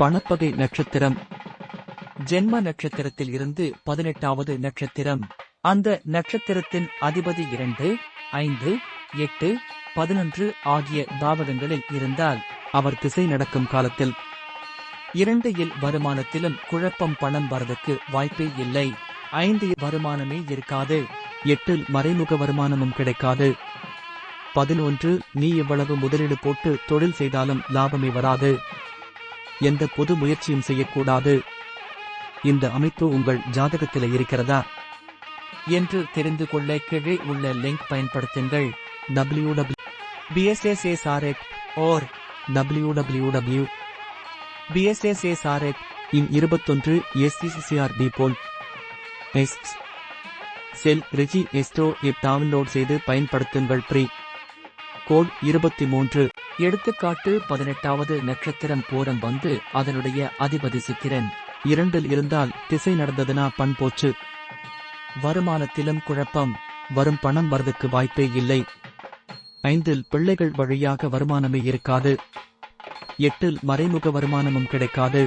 பணப்பகை நட்சத்திரம் ஜென்ம நட்சத்திரத்தில் இருந்து 18வது நட்சத்திரம். அந்த நட்சத்திரத்தின் அதிபதி 2, 5, 8, 11 ஆகிய பாவகங்களில் இருந்தால் அவர் திசை நடக்கும் காலத்தில் 2 வருமானத்திலும் குழப்பம், பணம் வரதுக்கு வாய்ப்பே இல்லை. 5 வருமானமே இருக்காது. 8 மறைமுக வருமானமும் கிடைக்காது. 11 நீ எவ்வளவு முதலீடு போட்டு தொழில் செய்தாலும் லாபமே வராது. எந்த பொது முயற்சியும் செய்யக்கூடாது. இந்த அமைப்பு உங்கள் ஜாதகத்தில் இருக்கிறதா என்று தெரிந்து கொள்ள கீழே உள்ள லிங்க் பயன்படுத்துங்கள். www.bssasret or www.bssasret in 21 SCCRB போல் செல் ரெஜி எஸ்டோ ஆப் டவுன்லோட் செய்து பயன்படுத்துங்கள். Free code 23. எடுத்துக்காட்டு 18வது நட்சத்திரம் பூரம் வந்து அதனுடைய அதிபதி சுக்கிரன் 2 இருந்தால் திசை நடந்ததுனா பண் போச்சு. வருமானத்திலும் குழப்பம், வரும் பணம் வரதுக்கு வாய்ப்பே இல்லை. 5 பிள்ளைகள் வழியாக வருமானமே இருக்காது. 8 மறைமுக வருமானமும் கிடைக்காது.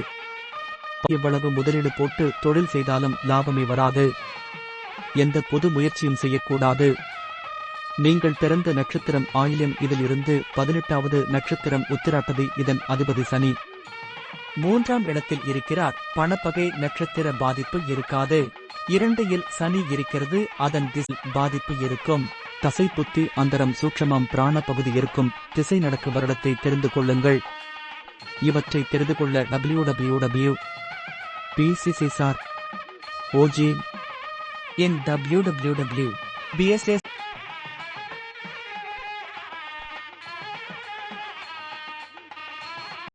எவ்வளவு முதலீடு போட்டு தொழில் செய்தாலும் லாபமே வராது. எந்த பொது முயற்சியும் செய்யக்கூடாது. நீங்கள் பிறந்த நட்சத்திரம் ஆயில்யம், இதில் இருந்து 18வது நட்சத்திரம் உத்திராட்டதி, இதன் அதிபதி சனி 3ஆம் இடத்தில் இருக்கிறார். பணப்பகை நட்சத்திர பாதிப்பு இருக்காது. 2 சனி இருக்கிறது, அதன் திசை பாதிப்பு இருக்கும். தசை, புத்தி, அந்தரம், சூட்சமம், பிராண பகுதி இருக்கும். திசை நடக்கு வருடத்தை தெரிந்து கொள்ளுங்கள். இவற்றை தெரிந்து கொள்ள www.bssasret in www.bssasret